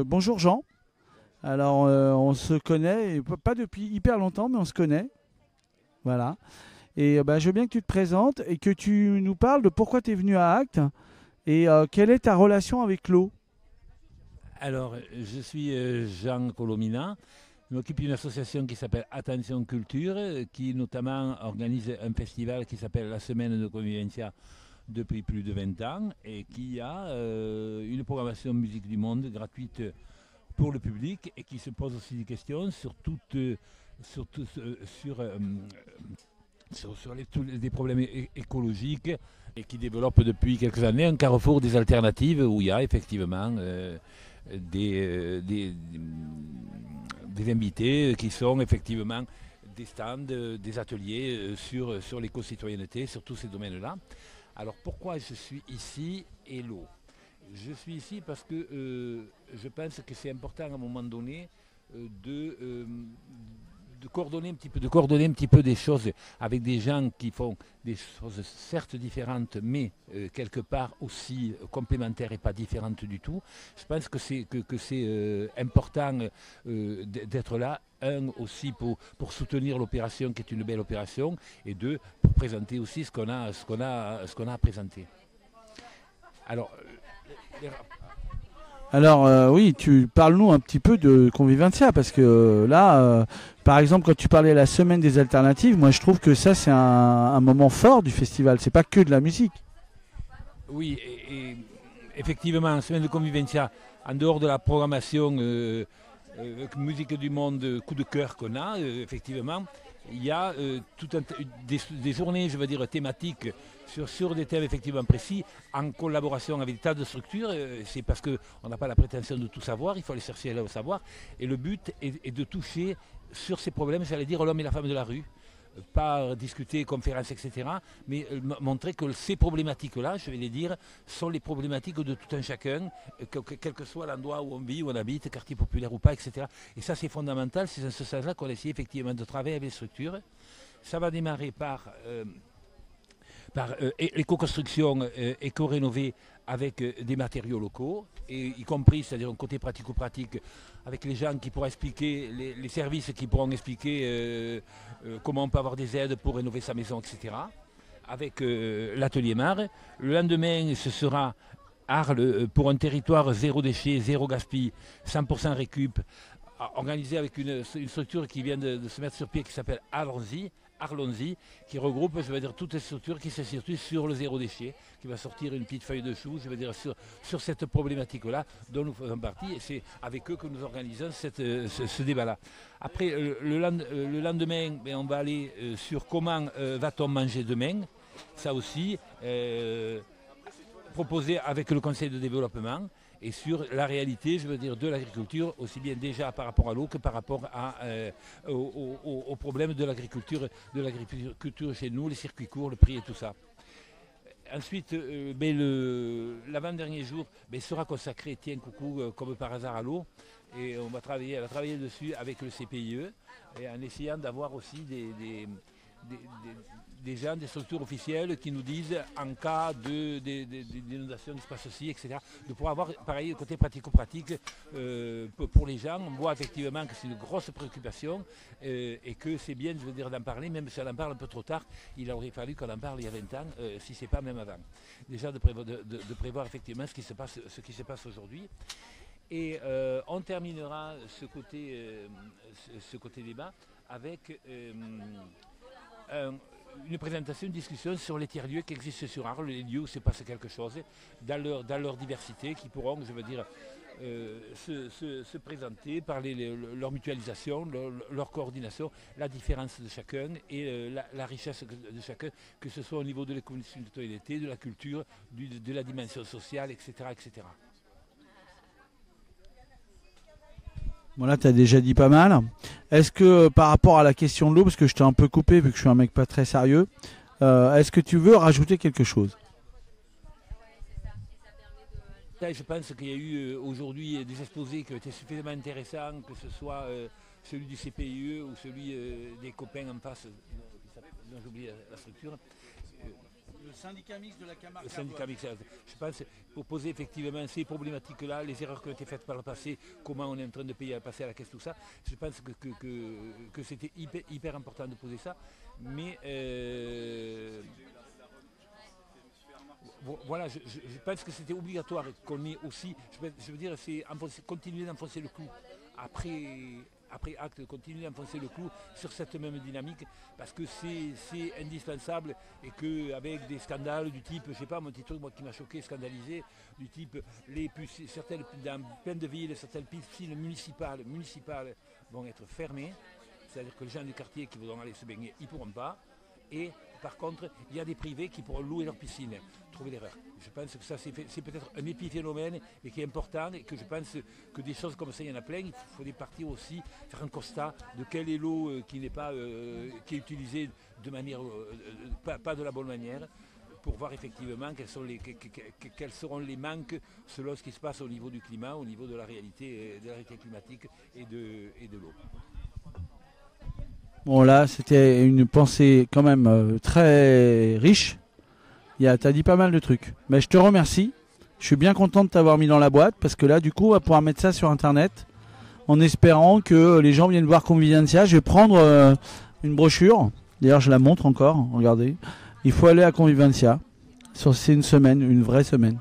Bonjour Jean. Alors, on se connaît, et pas depuis hyper longtemps, mais on se connaît. Voilà. Et je veux bien que tu te présentes et que tu nous parles de pourquoi tu es venu à Actes et quelle est ta relation avec l'eau. Alors, je suis Jean Colomina. Je m'occupe d'une association qui s'appelle Attention Culture, qui notamment organise un festival qui s'appelle la Semaine de Convivencia depuis plus de 20 ans et qui a une programmation musique du monde gratuite pour le public et qui se pose aussi des questions sur sur, tout- sur, sur tous des problèmes écologiques et qui développe depuis quelques années un carrefour des alternatives où il y a effectivement des invités qui sont effectivement des stands, des ateliers sur l'éco-citoyenneté, sur tous ces domaines-là. Alors pourquoi je suis ici et l'eau? Je suis ici parce que je pense que c'est important à un moment donné euh, de, euh, de coordonner un petit peu des choses avec des gens qui font des choses certes différentes, mais quelque part aussi complémentaires et pas différentes du tout. Je pense que c'est important d'être là. Un, aussi pour soutenir l'opération qui est une belle opération, et deux, pour présenter aussi ce qu'on a à présenter. Alors, les, Alors, oui, tu parles-nous un petit peu de Convivencia parce que par exemple, quand tu parlais de la semaine des alternatives, moi je trouve que ça c'est un moment fort du festival. C'est pas que de la musique. Oui, et effectivement, en semaine de convivencia, en dehors de la programmation musique du monde, coup de cœur qu'on a, effectivement, il y a des journées, je veux dire, thématiques sur des thèmes effectivement précis, en collaboration avec des tas de structures. C'est parce qu'on n'a pas la prétention de tout savoir, il faut aller chercher là au savoir. Et le but est de toucher sur ces problèmes, j'allais dire, l'homme et la femme de la rue, pas discuter, conférences, etc., mais montrer que ces problématiques-là, je vais les dire, sont les problématiques de tout un chacun, quel que soit l'endroit où on vit, où on habite, quartier populaire ou pas, etc. Et ça, c'est fondamental, c'est dans ce sens-là qu'on essaie effectivement de travailler avec les structures. Ça va démarrer par l'éco-construction éco-rénovée avec des matériaux locaux, et y compris, c'est-à-dire un côté pratico-pratique, avec les gens qui pourront expliquer, les services qui pourront expliquer comment on peut avoir des aides pour rénover sa maison, etc. Avec l'atelier Mar. Le lendemain, ce sera Arles pour un territoire zéro déchet, zéro gaspille, 100% récup, organisé avec une structure qui vient de se mettre sur pied qui s'appelle Arlonzi, qui regroupe, je vais dire, toutes les structures qui se situent sur le zéro déchet, qui va sortir une petite feuille de chou, je vais dire, sur cette problématique-là, dont nous faisons partie, et c'est avec eux que nous organisons ce débat-là. Après, le lendemain, ben, on va aller sur comment va-t-on manger demain, ça aussi, proposé avec le Conseil de développement, et sur la réalité, je veux dire, de l'agriculture, aussi bien déjà par rapport à l'eau que par rapport aux problèmes de l'agriculture chez nous, les circuits courts, le prix et tout ça. Ensuite, l'avant-dernier jour sera consacré, tiens, coucou, comme par hasard à l'eau. Et elle va travailler dessus avec le CPIE, et en essayant d'avoir aussi des- des gens, des structures officielles qui nous disent en cas d'inondation, d'espace ceci, etc., de pouvoir avoir pareil le côté pratico-pratique pour les gens. On voit effectivement que c'est une grosse préoccupation et que c'est bien, je veux dire, d'en parler, même si on en parle un peu trop tard. Il aurait fallu qu'on en parle il y a 20 ans, si ce n'est pas même avant. Déjà de prévoir effectivement ce qui se passe aujourd'hui. Et on terminera ce côté débat avec un- une présentation, une discussion sur les tiers-lieux qui existent sur Arles, les lieux où se passe quelque chose, dans leur diversité, qui pourront, je veux dire, se présenter, parler leur mutualisation, leur coordination, la différence de chacun et la richesse de chacun, que ce soit au niveau de l'économie, de la culture, de la dimension sociale, etc. etc. Bon là, tu as déjà dit pas mal. Est-ce que par rapport à la question de l'eau, parce que je t'ai un peu coupé vu que je suis un mec pas très sérieux, est-ce que tu veux rajouter quelque chose? Je pense qu'il y a eu aujourd'hui des exposés qui ont été suffisamment intéressants, que ce soit celui du CPIE ou celui des copains en face, dont j'oublie la structure. Le syndicat mixte de la Camargue. Le syndicat mixte. Je pense pour poser effectivement ces problématiques-là, les erreurs qui ont été faites par le passé, comment on est en train de payer à passer à la caisse, tout ça. Je pense que c'était hyper important de poser ça. Mais voilà, je pense que c'était obligatoire qu'on ait aussi, je veux dire, c'est continuer d'enfoncer le clou après acte, continuer d'enfoncer le clou sur cette même dynamique, parce que c'est indispensable, et qu'avec des scandales du type, je sais pas, mon petit truc moi, qui m'a choqué, scandalisé, du type, certaines, dans plein de villes, certaines piscines municipales vont être fermées, c'est-à-dire que les gens du quartier qui voudront aller se baigner, ils ne pourront pas. Et par contre, il y a des privés qui pourront louer leur piscine. Trouver l'erreur. Je pense que ça, c'est peut-être un épiphénomène, mais qui est important, et que je pense que des choses comme ça, il y en a plein. Il faudrait partir aussi, faire un constat de quel est l'eau qui n'est pas, qui est utilisée de manière, pas de la bonne manière, pour voir effectivement quels seront les manques selon ce qui se passe au niveau du climat, au niveau de la réalité climatique et de l'eau. Bon là, c'était une pensée quand même très riche. Tu as dit pas mal de trucs. Mais je te remercie. Je suis bien content de t'avoir mis dans la boîte, parce que là, du coup, on va pouvoir mettre ça sur Internet en espérant que les gens viennent voir Convivencia. Je vais prendre une brochure. D'ailleurs, je la montre encore. Regardez. Il faut aller à Convivencia. C'est une semaine, une vraie semaine.